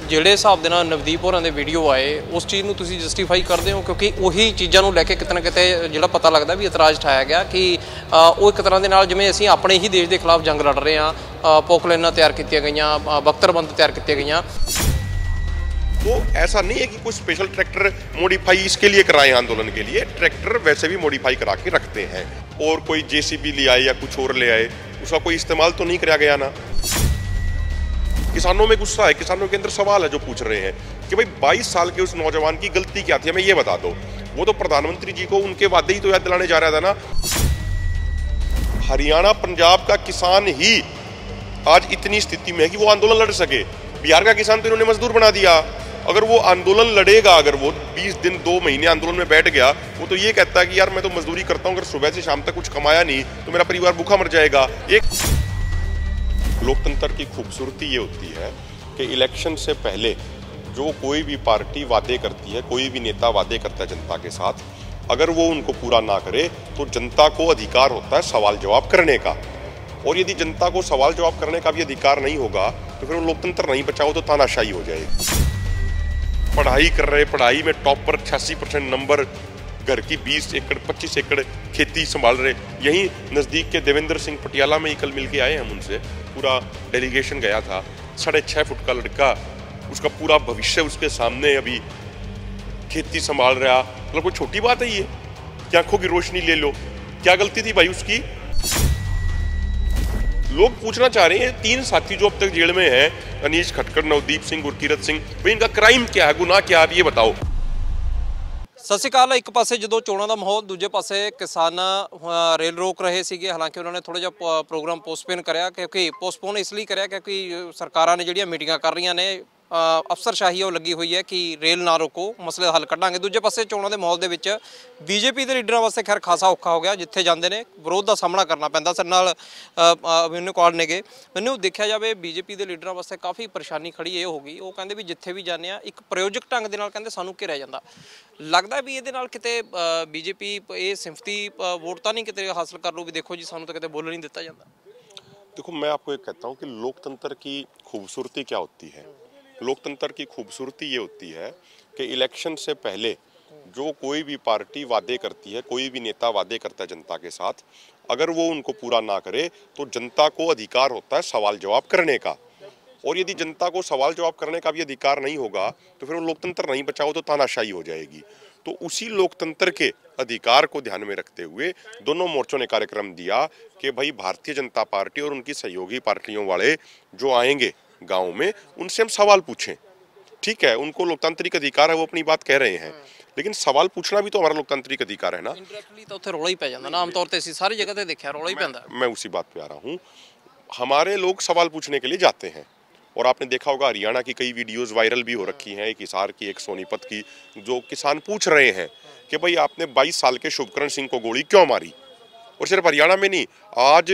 ਜਿਹੜੇ ਹਿਸਾਬ ਦੇ ਨਾਲ ਨਵਦੀਪ ਹੋਰਾਂ ਦੇ ਵੀਡੀਓ ਆਏ ਉਸ ਚੀਜ਼ ਨੂੰ ਤੁਸੀਂ ਜਸਟੀਫਾਈ ਕਰਦੇ ਹੋ ਕਿਉਂਕਿ ਉਹੀ ਚੀਜ਼ਾਂ ਨੂੰ ਲੈ ਕੇ ਕਿਤੇ ਨਾ ਕਿਤੇ ਜਿਹੜਾ ਪਤਾ ਲੱਗਦਾ ਵੀ ਇਤਰਾਜ਼ ਉਠਾਇਆ ਗਿਆ ਕਿ ਉਹ ਇੱਕ ਤਰ੍ਹਾਂ ਦੇ ਨਾਲ ਜਿਵੇਂ ਅਸੀਂ ਆਪਣੇ ਹੀ ਦੇਸ਼ ਦੇ ਖਿਲਾਫ ਜੰਗ ਲੜ ਰਹੇ ਹਾਂ ਪੋਕਲੈਨਾਂ ਤਿਆਰ ਕੀਤੀਆਂ ਗਈਆਂ ਬਖਤਰਬੰਦ ਤਿਆਰ ਕੀਤੀਆਂ गई। तो ऐसा नहीं है कि कोई स्पेशल ट्रैक्टर मॉडिफाई इसके लिए कराए आंदोलन के लिए, ट्रैक्टर वैसे भी मॉडिफाई करा के रखते हैं और कोई जेसीबी ले आए या कुछ और ले आए उसका कोई इस्तेमाल तो नहीं कराया गया ना। किसानों में गुस्सा है, किसानों के अंदर सवाल है जो पूछ रहे हैं कि भाई 22 साल के उस नौजवान की गलती क्या थी, हमें ये बता दो। वो तो प्रधानमंत्री जी को उनके वादे ही तो याद दिलाने जा रहा था ना। हरियाणा पंजाब का किसान ही आज इतनी स्थिति में है कि वो आंदोलन लड़ सके। बिहार का किसान तो इन्होंने मजदूर बना दिया। अगर वो आंदोलन लड़ेगा, अगर वो 20 दिन 2 महीने आंदोलन में बैठ गया, वो तो ये कहता है कि यार मैं तो मजदूरी करता हूँ, अगर सुबह से शाम तक कुछ कमाया नहीं तो मेरा परिवार भूखा मर जाएगा। एक लोकतंत्र की खूबसूरती ये होती है कि इलेक्शन से पहले जो कोई भी पार्टी वादे करती है, कोई भी नेता वादे करता है जनता के साथ, अगर वो उनको पूरा ना करे तो जनता को अधिकार होता है सवाल जवाब करने का। और यदि जनता को सवाल जवाब करने का भी अधिकार नहीं होगा तो फिर वो लोकतंत्र नहीं बचा, वो तो तानाशाही हो जाएगी। पढ़ाई कर रहे, पढ़ाई में टॉपर 86% नंबर, घर की 20 एकड़ 25 एकड़ खेती संभाल रहे। यहीं नज़दीक के देवेंद्र सिंह पटियाला में ही कल मिल के आए हम उनसे, पूरा डेलीगेशन गया था। 6.5 फुट का लड़का, उसका पूरा भविष्य उसके सामने, अभी खेती संभाल रहा। मतलब कोई छोटी बात है ये कि आंखों की रोशनी ले लो? क्या गलती थी भाई उसकी? लोग पूछना चाह रहे हैं 3 साथी जो अब तक जेल में हैं, अनीश खटकर, नवदीप सिंह, गुरकीरत सिंह, भाई इनका क्राइम क्या है, गुनाह क्या है, आप ये बताओ। ਸਤਿ ਸ਼੍ਰੀ ਅਕਾਲ। ਇੱਕ ਪਾਸੇ ਜਦੋਂ ਚੋਣਾਂ ਦਾ ਮਾਹੌਲ, ਦੂਜੇ ਪਾਸੇ ਕਿਸਾਨ ਰੇਲ ਰੋਕ ਰਹੇ ਸੀਗੇ। ਹਾਲਾਂਕਿ ਉਹਨਾਂ ਨੇ ਥੋੜਾ ਜਿਹਾ ਪ੍ਰੋਗਰਾਮ ਪੋਸਟਪੋਨ ਕਰਿਆ ਕਿਉਂਕਿ ਪੋਸਟਪੋਨ ਇਸ ਲਈ ਕਰਿਆ ਕਿਉਂਕਿ ਸਰਕਾਰਾਂ ਨੇ ਜਿਹੜੀਆਂ ਮੀਟਿੰਗਾਂ ਕਰ ਰਹੀਆਂ ਨੇ, ਅਫਸਰਸ਼ਾਹੀ ਉਹ ਲੱਗੀ ਹੋਈ ਹੈ ਕਿ ਰੇਲ ਨਾ ਰੋਕੋ, ਮਸਲੇ ਦਾ ਹੱਲ ਕੱਢਾਂਗੇ। ਦੂਜੇ ਪਾਸੇ ਚੋਣਾਂ ਦੇ ਮਾਹੌਲ ਦੇ ਵਿੱਚ ਬੀਜੇਪੀ ਦੇ ਲੀਡਰਾਂ ਵਾਸਤੇ ਖੈਰ ਖਾਸਾ ਔਖਾ ਹੋ ਗਿਆ, ਜਿੱਥੇ ਜਾਂਦੇ ਨੇ ਵਿਰੋਧ ਦਾ ਸਾਹਮਣਾ ਕਰਨਾ ਪੈਂਦਾ। ਸਾਡੇ ਨਾਲ ਮੈਨੂੰ ਕਾਲ ਨੇਗੇ। ਮੈਨੂੰ ਦੇਖਿਆ ਜਾਵੇ ਬੀਜੇਪੀ ਦੇ ਲੀਡਰਾਂ ਵਾਸਤੇ ਕਾਫੀ ਪਰੇਸ਼ਾਨੀ ਖੜੀ ਇਹ ਹੋ ਗਈ। ਉਹ ਕਹਿੰਦੇ ਵੀ ਜਿੱਥੇ ਵੀ ਜਾਂਦੇ ਆ ਇੱਕ ਪ੍ਰਯੋਜਕ ਢੰਗ ਦੇ ਨਾਲ ਕਹਿੰਦੇ ਸਾਨੂੰ ਘਿਰਿਆ ਜਾਂਦਾ। ਲੱਗਦਾ ਵੀ ਇਹਦੇ ਨਾਲ ਕਿਤੇ ਬੀਜੇਪੀ ਇਹ ਸਿੰਪਥੀ ਵੋਟ ਤਾਂ नहीं कितने हासिल कर लो भी देखो जी सानू तो कहते बोल नहीं दिता जाता। देखो मैं आपको एक कहता हूँ कि लोकतंत्र की खूबसूरती क्या होती है। लोकतंत्र की खूबसूरती ये होती है कि इलेक्शन से पहले जो कोई भी पार्टी वादे करती है, कोई भी नेता वादे करता है जनता के साथ, अगर वो उनको पूरा ना करे तो जनता को अधिकार होता है सवाल जवाब करने का। और यदि जनता को सवाल जवाब करने का भी अधिकार नहीं होगा तो फिर वो लोकतंत्र नहीं बचा, वो तो तानाशाही हो जाएगी। तो उसी लोकतंत्र के अधिकार को ध्यान में रखते हुए दोनों मोर्चों ने कार्यक्रम दिया कि भाई भारतीय जनता पार्टी और उनकी सहयोगी पार्टियों वाले जो आएंगे गांव में, उनसे हम सवाल पूछें। ठीक है, उनको लोकतांत्रिक अधिकार है, वो अपनी बात कह रहे हैं, लेकिन सवाल पूछना भी तो हमारा लोकतांत्रिक अधिकार है ना। इंडायरेक्टली तो उत्थे रौला ही पै जांदा ना, आम तौर ते सारी जगह ते देखा रौला ही पैंदा। मैं उसी बात पे आ रहा हूँ। हमारे लोग सवाल पूछने के लिए जाते हैं और आपने देखा होगा हरियाणा की कई वीडियोस वायरल भी हो रखी हैं, एक हिसार की, एक सोनीपत की, जो किसान पूछ रहे हैं कि भाई आपने 22 साल के शुभकरण सिंह को गोली क्यों मारी। और सिर्फ हरियाणा में नहीं, आज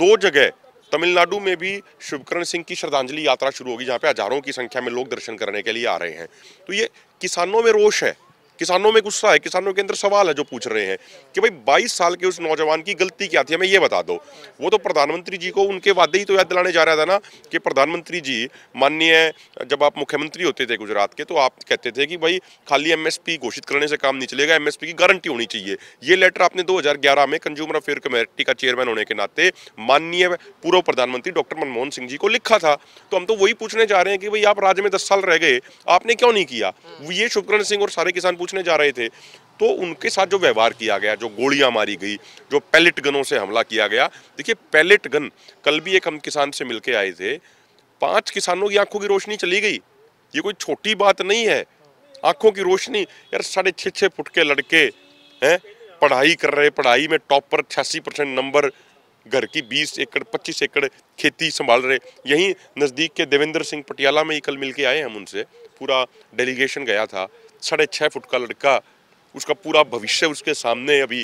2 जगह तमिलनाडु में भी शुभकरण सिंह की श्रद्धांजलि यात्रा शुरू होगी, जहाँ पे हजारों की संख्या में लोग दर्शन करने के लिए आ रहे हैं। तो ये किसानों में रोष है, किसानों में गुस्सा है, किसानों के अंदर सवाल है जो पूछ रहे हैं कि भाई 22 साल के उस नौजवान की गलती क्या थी, हमें ये बता दो। वो तो प्रधानमंत्री जी को उनके वादे ही तो याद दिलाने जा रहा था ना कि प्रधानमंत्री जी माननीय, जब आप मुख्यमंत्री होते थे गुजरात के, तो आप कहते थे कि भाई खाली MSP घोषित करने से काम नहीं चलेगा, MSP की गारंटी होनी चाहिए। ये लेटर आपने 2011 में कंज्यूमर अफेयर कमेटी का चेयरमैन होने के नाते माननीय पूर्व प्रधानमंत्री डॉक्टर मनमोहन सिंह जी को लिखा था। तो हम तो वही पूछने जा रहे हैं कि भाई आप राज्य में 10 साल रह गए, आपने क्यों नहीं किया। ये शुभकरण सिंह और सारे किसान पूछने जा रहे थे। तो उनके साथ जो व्यवहार किया गया, जो गोलियां मारी गई, जो पैलेट गनों से हमला किया गया। देखिए पैलेट गन, कल भी एक हम किसान से मिलके आए थे, 5 किसानों की आंखों की रोशनी चली गई। ये कोई छोटी बात नहीं है, आंखों की रोशनी। यार 6.5 फुट के लड़के हैं, पढ़ाई कर रहे, पढ़ाई में टॉपर 86% नंबर, घर की 20 एकड़ 25 एकड़ खेती संभाल रहे। यहीं नज़दीक के देवेंद्र सिंह पटियाला में ही कल मिल के आए हम उनसे, पूरा डेलीगेशन गया था। 6.5 फुट का लड़का, उसका पूरा भविष्य उसके सामने, अभी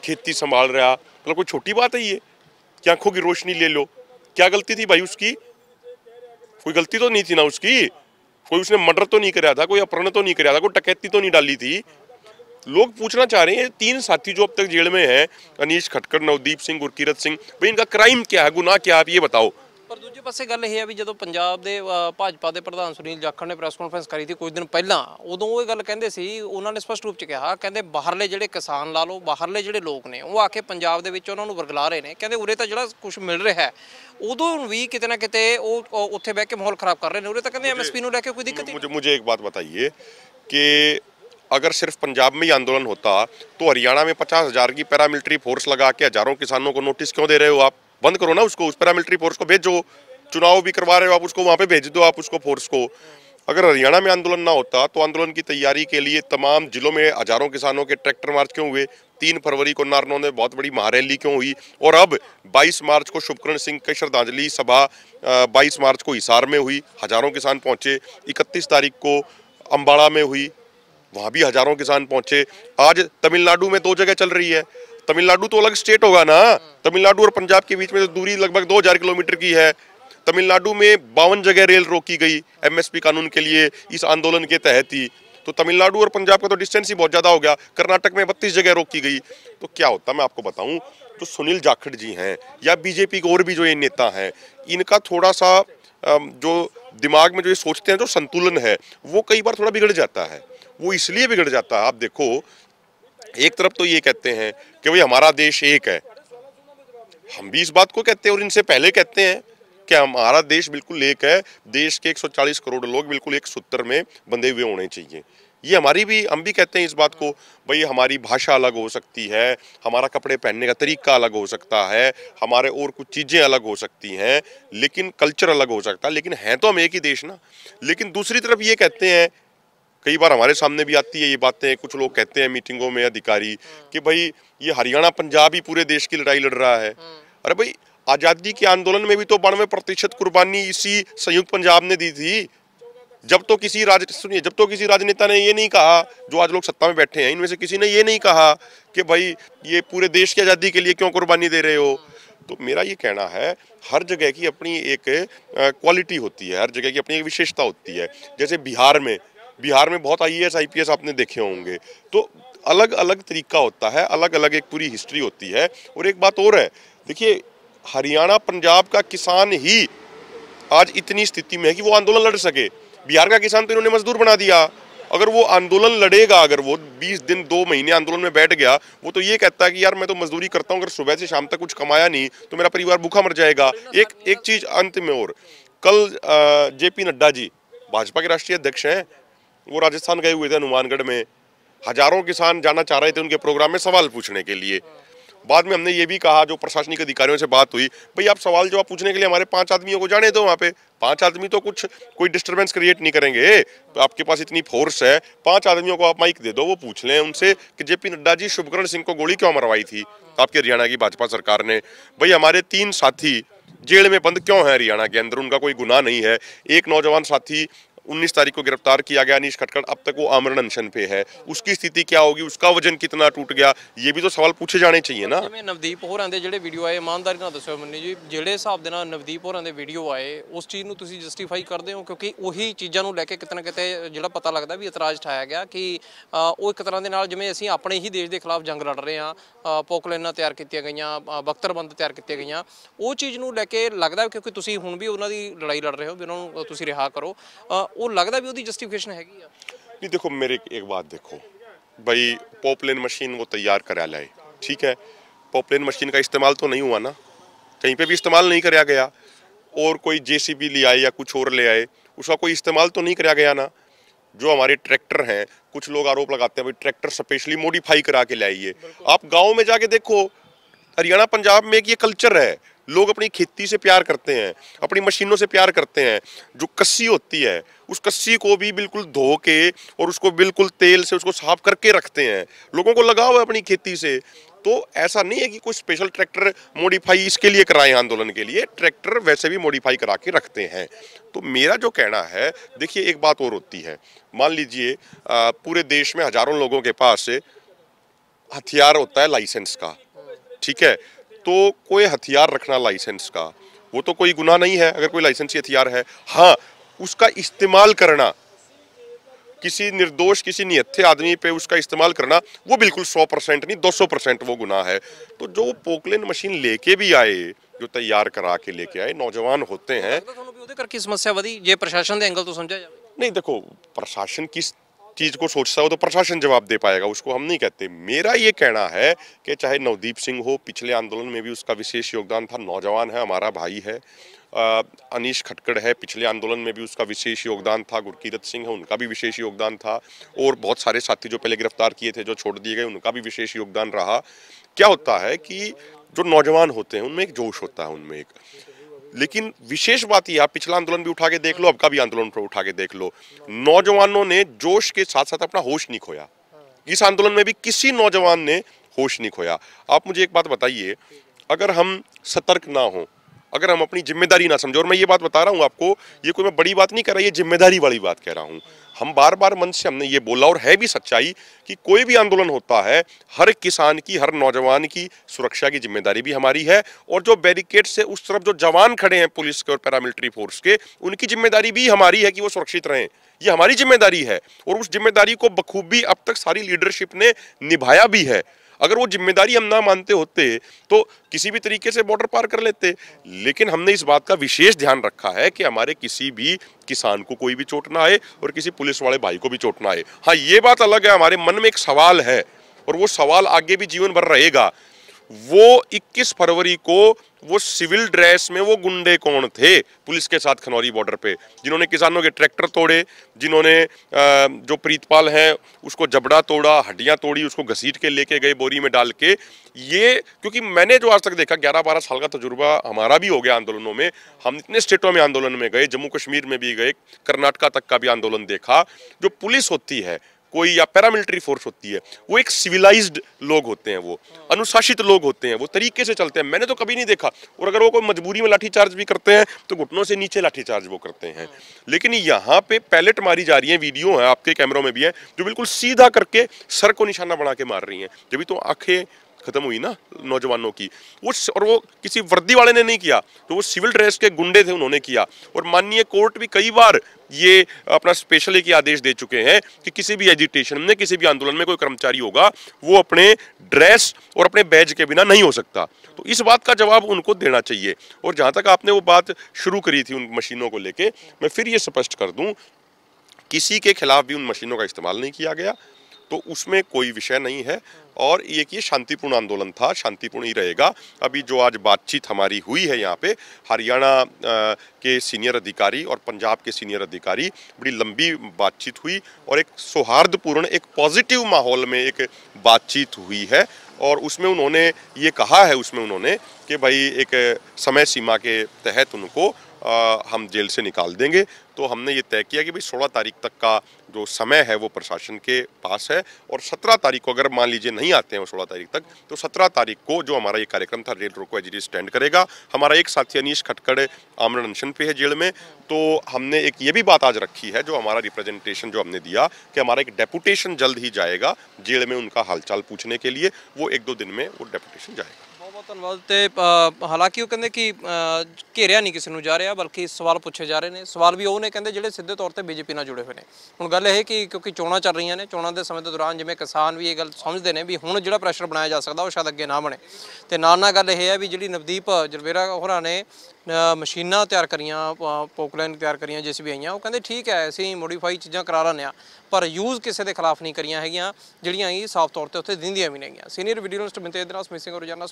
खेती संभाल रहा। मतलब कोई छोटी बात है ये कि आंखों की रोशनी ले लो? क्या गलती थी भाई उसकी? कोई गलती तो नहीं थी ना उसकी, कोई उसने मर्डर तो नहीं कराया था, कोई अपहरण तो नहीं कराया था, कोई डकैती तो नहीं डाली थी। लोग पूछना चाह रहे हैं 3 साथी जो अब तक जेल में हैं, अनीश खटकर, नवदीप सिंह, गुरकीरत सिंह, भाई इनका क्राइम क्या है, गुनाह क्या है, आप ये बताओ। ਪਰ ਦੂਜੇ ਪਾਸੇ ਗੱਲ ਇਹ ਹੈ ਵੀ ਜਦੋਂ ਪੰਜਾਬ ਦੇ ਭਾਜਪਾ ਦੇ ਪ੍ਰਧਾਨ ਸੁਨੀਲ ਜਾਖੜ ਨੇ ਪ੍ਰੈਸ ਕਾਨਫਰੰਸ ਕਰੀ ਸੀ ਕੁਝ ਦਿਨ ਪਹਿਲਾਂ, ਉਦੋਂ ਉਹ ਇਹ ਗੱਲ ਕਹਿੰਦੇ ਸੀ, ਉਹਨਾਂ ਨੇ ਸਪਸ਼ਟ ਰੂਪ 'ਚ ਕਿਹਾ, ਕਹਿੰਦੇ ਬਾਹਰਲੇ ਜਿਹੜੇ ਕਿਸਾਨ ਲਾ ਲਓ, ਬਾਹਰਲੇ ਜਿਹੜੇ ਲੋਕ ਨੇ ਉਹ ਆ ਕੇ ਪੰਜਾਬ ਦੇ ਵਿੱਚ ਉਹਨਾਂ ਨੂੰ ਵਰਗਲਾ ਰਹੇ ਨੇ, ਕਹਿੰਦੇ ਉਰੇ ਤਾਂ ਜਿਹੜਾ ਕੁਝ ਮਿਲ ਰਿਹਾ ਹੈ ਉਦੋਂ ਵੀ ਕਿਤੇ ਨਾ ਕਿਤੇ ਉਹ ਉੱਥੇ ਬਹਿ ਕੇ ਮਾਹੌਲ ਖਰਾਬ ਕਰ ਰਹੇ ਨੇ, ਉਰੇ ਤਾਂ ਕਹਿੰਦੇ MSP ਨੂੰ ਲੈ ਕੇ ਕੋਈ ਦਿੱਕਤ ਨਹੀਂ। मुझे एक बात बताइए कि अगर सिर्फ पंजाब में ही आंदोलन होता तो हरियाणा में 50,000 की पैरामिलिट्री फोर्स लगा के हजारों किसानों को नोटिस क्यों दे रहे हो आप? बंद करो ना उसको, उस पैरामिलिट्री फोर्स को भेजो। चुनाव भी करवा रहे हो आप, उसको वहाँ पे भेज दो आप उसको, फोर्स को। अगर हरियाणा में आंदोलन ना होता तो आंदोलन की तैयारी के लिए तमाम जिलों में हजारों किसानों के ट्रैक्टर मार्च क्यों हुए? 3 फरवरी को नारनौल में बहुत बड़ी महारैली क्यों हुई? और अब 22 मार्च को शुभकरण सिंह की श्रद्धांजलि सभा 22 मार्च को हिसार में हुई, हजारों किसान पहुंचे। 31 तारीख को अम्बाड़ा में हुई, वहाँ भी हजारों किसान पहुंचे। आज तमिलनाडु में 2 जगह चल रही है। तमिलनाडु तो अलग स्टेट होगा ना, तमिलनाडु और पंजाब के बीच में तो दूरी लगभग 2000 किलोमीटर की है। तमिलनाडु में 52 जगह रेल रोकी गई MSP कानून के लिए इस आंदोलन के तहत ही। तो तमिलनाडु और पंजाब का तो डिस्टेंस ही बहुत ज़्यादा हो गया। कर्नाटक में 32 जगह रोकी गई। तो क्या होता, मैं आपको बताऊं, जो सुनील जाखड़ जी हैं या बीजेपी के और भी जो ये नेता हैं, इनका थोड़ा सा जो दिमाग में जो ये सोचते हैं, जो संतुलन है वो कई बार थोड़ा बिगड़ जाता है। वो इसलिए बिगड़ जाता है, आप देखो, एक तरफ तो ये कहते हैं कि भाई हमारा देश एक है, हम भी इस बात को कहते हैं और इनसे पहले कहते हैं कि हमारा देश बिल्कुल एक है, देश के 140 करोड़ लोग बिल्कुल एक सूत्र में बंधे हुए होने चाहिए। ये हमारी भी, हम भी कहते हैं इस बात को, भाई हमारी भाषा अलग हो सकती है, हमारा कपड़े पहनने का तरीका अलग हो सकता है, हमारे और कुछ चीज़ें अलग हो सकती हैं, लेकिन कल्चर अलग हो सकता है, लेकिन हैं तो हम एक ही देश ना। लेकिन दूसरी तरफ ये कहते हैं, कई बार हमारे सामने भी आती है ये बातें, कुछ लोग कहते हैं मीटिंगों में अधिकारी कि भाई ये हरियाणा पंजाब ही पूरे देश की लड़ाई लड़ रहा है। अरे भाई, आज़ादी के आंदोलन में भी तो 92% कुर्बानी इसी संयुक्त पंजाब ने दी थी। जब तो किसी राजनेता ने ये नहीं कहा, जो आज लोग सत्ता में बैठे हैं इनमें से किसी ने ये नहीं कहा कि भाई ये पूरे देश की आज़ादी के लिए क्यों कुर्बानी दे रहे हो। तो मेरा ये कहना है, हर जगह की अपनी एक क्वालिटी होती है, हर जगह की अपनी एक विशेषता होती है। जैसे बिहार में बहुत IAS IPS आपने देखे होंगे, तो अलग अलग तरीका होता है, अलग अलग एक पूरी हिस्ट्री होती है। और एक बात और है, देखिए हरियाणा पंजाब का किसान ही आज इतनी स्थिति में है कि वो आंदोलन लड़ सके। बिहार का किसान तो इन्होंने मजदूर बना दिया। अगर वो आंदोलन लड़ेगा, अगर वो 20 दिन 2 महीने आंदोलन में बैठ गया, वो तो ये कहता है कि यार मैं तो मजदूरी करता हूँ, अगर सुबह से शाम तक कुछ कमाया नहीं तो मेरा परिवार भूखा मर जाएगा। एक चीज अंत में, और कल JP नड्डा जी भाजपा के राष्ट्रीय अध्यक्ष हैं, वो राजस्थान गए हुए थे, हनुमानगढ़ में। हजारों किसान जाना चाह रहे थे उनके प्रोग्राम में सवाल पूछने के लिए। बाद में हमने ये भी कहा, जो प्रशासनिक अधिकारियों से बात हुई, भाई आप सवाल जवाब पूछने के लिए हमारे 5 आदमियों को जाने दो वहाँ पे। 5 आदमी तो कोई डिस्टर्बेंस क्रिएट नहीं करेंगे, तो आपके पास इतनी फोर्स है, 5 आदमियों को आप माइक दे दो, वो पूछ लें उनसे कि JP नड्डा जी, शुभकरण सिंह को गोली क्यों मरवाई थी आपकी हरियाणा की भाजपा सरकार ने? भाई हमारे 3 साथी जेल में बंद क्यों है हरियाणा के अंदर, उनका कोई गुनाह नहीं है। एक नौजवान साथी 19 तारीख को गिरफ्तार किया गया, अनीश खटकड़, अब तक वो आमरण अनशन पे है। उसकी स्थिति क्या होगी, उसका वजन कितना टूट गया, ये भी तो सवाल पूछे जाने चाहिए ना। ਜਿਵੇਂ ਨਵਦੀਪ ਹੋਰਾਂ ਦੇ ਜਿਹੜੇ ਵੀਡੀਓ ਆਏ, ਇਮਾਨਦਾਰੀ ਨਾਲ ਦੱਸਿਓ ਮੈਨੂੰ ਜੀ, ਜਿਹੜੇ ਹਿਸਾਬ ਦੇ ਨਾਲ ਨਵਦੀਪ ਹੋਰਾਂ ਦੇ ਵੀਡੀਓ ਆਏ, ਉਸ ਚੀਜ਼ ਨੂੰ ਤੁਸੀਂ ਜਸਟੀਫਾਈ ਕਰਦੇ ਹੋ? ਕਿਉਂਕਿ ਉਹੀ ਚੀਜ਼ਾਂ ਨੂੰ ਲੈ ਕੇ ਕਿਤੇ ਨਾ ਕਿਤੇ ਜਿਹੜਾ ਪਤਾ ਲੱਗਦਾ ਵੀ ਇਤਰਾਜ਼ ਉਠਾਇਆ ਗਿਆ ਕਿ ਉਹ ਇੱਕ ਤਰ੍ਹਾਂ ਦੇ ਨਾਲ ਜਿਵੇਂ ਅਸੀਂ ਆਪਣੇ ਹੀ ਦੇਸ਼ ਦੇ ਖਿਲਾਫ ਜੰਗ ਲੜ ਰਹੇ ਹਾਂ, ਪੋਕਲੇਨਾਂ ਤਿਆਰ ਕੀਤੀਆਂ ਗਈਆਂ, ਬਖਤਰਬੰਦ ਤਿਆਰ ਕੀਤੀਆਂ ਗਈਆਂ, ਉਹ ਚੀਜ਼ ਨੂੰ ਲੈ ਕੇ ਲੱਗਦਾ ਕਿਉਂਕਿ ਤੁਸੀਂ ਹੁਣ ਵੀ ਉਹਨਾਂ ਦੀ ਲੜਾਈ ਲੜ ਰਹੇ ਹੋ ਵੀ ਉਹਨਾਂ ਨੂੰ ਤੁਸੀਂ ਰਿਹਾ ਕਰੋ, ਉਹ ਲੱਗਦਾ ਵੀ ਉਹਦੀ जस्टिफिकेशन हैगी है? नहीं, देखो मेरे एक बात देखो भाई, पॉपलेन मशीन वो तैयार करा लाए, ठीक है, पॉपलेन मशीन का इस्तेमाल तो नहीं हुआ ना, कहीं पे भी इस्तेमाल नहीं कराया गया। और कोई JCB ले आए या कुछ और ले आए, उसका कोई इस्तेमाल तो नहीं कराया गया ना। जो हमारे ट्रैक्टर हैं, कुछ लोग आरोप लगाते हैं भाई ट्रैक्टर स्पेशली मॉडिफाई करा के लाइए। आप गाँव में जाके देखो, हरियाणा पंजाब में एक ये कल्चर है, लोग अपनी खेती से प्यार करते हैं, अपनी मशीनों से प्यार करते हैं। जो कस्सी होती है, उस कस्सी को भी बिल्कुल धो के और उसको बिल्कुल तेल से उसको साफ करके रखते हैं। लोगों को लगाव है अपनी खेती से। तो ऐसा नहीं है कि कोई स्पेशल ट्रैक्टर मॉडिफाई इसके लिए कराएं आंदोलन के लिए, ट्रैक्टर वैसे भी मॉडिफाई करा के रखते हैं। तो मेरा जो कहना है, देखिए एक बात और होती है, मान लीजिए पूरे देश में हजारों लोगों के पास हथियार होता है लाइसेंस का, ठीक है, तो कोई हथियार रखना लाइसेंस का वो तो कोई गुनाह नहीं है अगर कोई लाइसेंसी हथियार है। हाँ, उसका इस्तेमाल करना, किसी निर्दोष किसी निहत्थे आदमी पे उसका इस्तेमाल करना, वो बिल्कुल 100% नहीं 200% वो गुनाह है। तो जो पोकलेन मशीन लेके भी आए, जो तैयार करा के लेके आए नौजवान होते हैं। ਲੱਗਦਾ ਤੁਹਾਨੂੰ ਵੀ ਉਹਦੇ ਕਰਕੇ ਸਮੱਸਿਆ ਵਧੀ ਜੇ ਪ੍ਰਸ਼ਾਸਨ ਦੇ ਐਂਗਲ ਤੋਂ ਸਮਝਿਆ ਜਾਵੇ? नहीं देखो, प्रशासन किस चीज को सोचता है वो तो प्रशासन जवाब दे पाएगा, उसको हम नहीं कहते। मेरा ये कहना है कि चाहे नवदीप सिंह हो, पिछले आंदोलन में भी उसका विशेष योगदान था, नौजवान है, हमारा भाई है। अनीश खटकड़ है, पिछले आंदोलन में भी उसका विशेष योगदान था। गुरकीरत सिंह है, उनका भी विशेष योगदान था। और बहुत सारे साथी जो पहले गिरफ्तार किए थे, जो छोड़ दिए गए, उनका भी विशेष योगदान रहा। क्या होता है कि जो नौजवान होते हैं उनमें एक जोश होता है, उनमें एक, लेकिन विशेष बात यह, आप पिछला आंदोलन भी उठा के देख लो, अब का भी आंदोलन उठा के देख लो, नौजवानों ने जोश के साथ साथ अपना होश नहीं खोया। इस आंदोलन में भी किसी नौजवान ने होश नहीं खोया। आप मुझे एक बात बताइए, अगर हम सतर्क ना हो, अगर हम अपनी जिम्मेदारी ना समझो, और मैं ये बात बता रहा हूँ आपको, ये कोई मैं बड़ी बात नहीं कह रहा, ये जिम्मेदारी वाली बात कह रहा हूँ। हम बार बार मन से हमने ये बोला, और है भी सच्चाई, कि कोई भी आंदोलन होता है, हर किसान की, हर नौजवान की सुरक्षा की जिम्मेदारी भी हमारी है। और जो बैरिकेड से उस तरफ जो जवान खड़े हैं पुलिस के और पैरामिलिट्री फोर्स के, उनकी जिम्मेदारी भी हमारी है कि वो सुरक्षित रहें। ये हमारी जिम्मेदारी है, और उस जिम्मेदारी को बखूबी अब तक सारी लीडरशिप ने निभाया भी है। अगर वो जिम्मेदारी हम ना मानते होते तो किसी भी तरीके से बॉर्डर पार कर लेते, लेकिन हमने इस बात का विशेष ध्यान रखा है कि हमारे किसी भी किसान को कोई भी चोट ना आए और किसी पुलिस वाले भाई को भी चोट ना आए। हाँ, ये बात अलग है, हमारे मन में एक सवाल है, और वो सवाल आगे भी जीवन भर रहेगा। वो 21 फरवरी को वो सिविल ड्रेस में वो गुंडे कौन थे पुलिस के साथ खनौरी बॉर्डर पे, जिन्होंने किसानों के ट्रैक्टर तोड़े, जिन्होंने जो प्रीतपाल है उसको जबड़ा तोड़ा, हड्डियां तोड़ी, उसको घसीट के लेके गए बोरी में डाल के। ये क्योंकि मैंने जो आज तक देखा, 11-12 साल का तजुर्बा हमारा भी हो गया आंदोलनों में, हम इतने स्टेटों में आंदोलन में गए, जम्मू कश्मीर में भी गए, कर्नाटका तक का भी आंदोलन देखा। जो पुलिस होती है कोई, या पैरामिलिट्री फोर्स होती है, वो एक सिविलाइज्ड लोग होते हैं, वो अनुशासित लोग होते हैं, वो तरीके से चलते हैं। मैंने तो कभी नहीं देखा, और अगर वो कोई मजबूरी में लाठीचार्ज भी करते हैं तो घुटनों से नीचे लाठीचार्ज वो करते हैं। लेकिन यहाँ पे पैलेट मारी जा रही है, वीडियो है, आपके कैमरों में भी है, जो बिल्कुल सीधा करके सर को निशाना बना के मार रही हैं। जब भी तो आंखें खत्म हुई ना नौजवानों की, और वो किसी वर्दी वाले ने नहीं किया, तो वो सिविल ड्रेस के गुंडे थे, उन्होंने किया। और माननीय कोर्ट भी कई बार ये अपना स्पेशल एक आदेश दे चुके हैं कि किसी भी एजिटेशन में, किसी भी आंदोलन में कोई कर्मचारी होगा, वो अपने ड्रेस और अपने बैज के बिना नहीं हो सकता। तो इस बात का जवाब उनको देना चाहिए। और जहां तक आपने वो बात शुरू करी थी उन मशीनों को लेके, मैं फिर ये स्पष्ट कर दूं, किसी के खिलाफ भी उन मशीनों का इस्तेमाल नहीं किया गया, तो उसमें कोई विषय नहीं है। और ये शांतिपूर्ण आंदोलन था, शांतिपूर्ण ही रहेगा। अभी जो आज बातचीत हमारी हुई है यहाँ पे, हरियाणा के सीनियर अधिकारी और पंजाब के सीनियर अधिकारी, बड़ी लंबी बातचीत हुई, और एक सौहार्दपूर्ण, एक पॉजिटिव माहौल में एक बातचीत हुई है। और उसमें उन्होंने ये कहा है, उसमें उन्होंने कि भाई एक समय सीमा के तहत उनको हम जेल से निकाल देंगे। तो हमने ये तय किया कि भाई 16 तारीख तक का जो समय है वो प्रशासन के पास है, और 17 तारीख को अगर मान लीजिए नहीं आते हैं वो 16 तारीख तक, तो 17 तारीख को जो हमारा ये कार्यक्रम था, रेल रोको एजीडी स्टैंड करेगा। हमारा एक साथी अनीश खटकड़ आमरण अनशन पे है जेल में, तो हमने एक ये भी बात आज रखी है, जो हमारा रिप्रेजेंटेशन जो हमने दिया, कि हमारा एक डेपुटेशन जल्द ही जाएगा जेल में उनका हालचाल पूछने के लिए। वो 1-2 दिन में वो डेपुटेशन जाएगा। ਬਹੁਤ ਧੰਨਵਾਦ। ਤੇ ਹਾਲਾਂਕਿ ਉਹ ਕਹਿੰਦੇ ਕਿ ਘੇਰਿਆ ਨਹੀਂ ਕਿਸੇ ਨੂੰ ਜਾ ਰਿਹਾ, ਬਲਕਿ ਸਵਾਲ ਪੁੱਛੇ ਜਾ ਰਹੇ ਨੇ। ਸਵਾਲ ਵੀ ਉਹ ਨੇ ਕਹਿੰਦੇ ਜਿਹੜੇ ਸਿੱਧੇ ਤੌਰ ਤੇ ਬੀਜੇਪੀ ਨਾਲ ਜੁੜੇ ਹੋਏ ਨੇ। ਹੁਣ ਗੱਲ ਇਹ ਕਿ ਕਿਉਂਕਿ ਚੋਣਾਂ ਚੱਲ ਰਹੀਆਂ ਨੇ, ਚੋਣਾਂ ਦੇ ਸਮੇਂ ਦੇ ਦੌਰਾਨ ਜਿਵੇਂ ਕਿਸਾਨ ਵੀ ਇਹ ਗੱਲ ਸਮਝਦੇ ਨੇ ਵੀ ਹੁਣ ਜਿਹੜਾ ਪ੍ਰੈਸ਼ਰ ਬਣਾਇਆ ਜਾ ਸਕਦਾ ਉਹ ਸ਼ਾਇਦ ਅੱਗੇ ਨਾ ਬਣੇ। ਤੇ ਨਾਲ ਗੱਲ ਇਹ ਹੈ ਵੀ ਜਿਹੜੀ ਨਵਦੀਪ ਜਰਵੇਰਾ ਹੋਰਾਂ ਨੇ ਮਸ਼ੀਨਾਂ ਤਿਆਰ ਕਰੀਆਂ, ਪੋਕਲਾਈਨ ਤਿਆਰ ਕਰੀਆਂ, JCB ਆਈਆਂ, ਉਹ ਕਹਿੰਦੇ ਠੀਕ ਹੈ ਅਸੀਂ ਮੋਡੀਫਾਈ ਚੀਜ਼ਾਂ ਕਰਾ ਲੈਂਦੇ ਹਾਂ, ਪਰ ਯੂਜ਼ ਕਿਸੇ ਦੇ ਖਿਲਾਫ ਨਹੀਂ ਕਰੀਆਂ ਹੈਗੀਆਂ, ਜਿਹੜੀਆਂ ਇਹ ਸਾਫ਼ ਤੌਰ ਤੇ ਉੱਥੇ ਦਿੰਦੀਆਂ ਵੀ ਨਹੀਂ ਹੈਗੀਆਂ। ਸੀਨੀਅਰ ਵੀਡੀਓ ਜਰਨਲਿਸਟ ਮਿੰਤੇ ਦੇ ਨਾਲ ਮਿਸਿੰਗ ਰੋਜ਼ਾਨਾ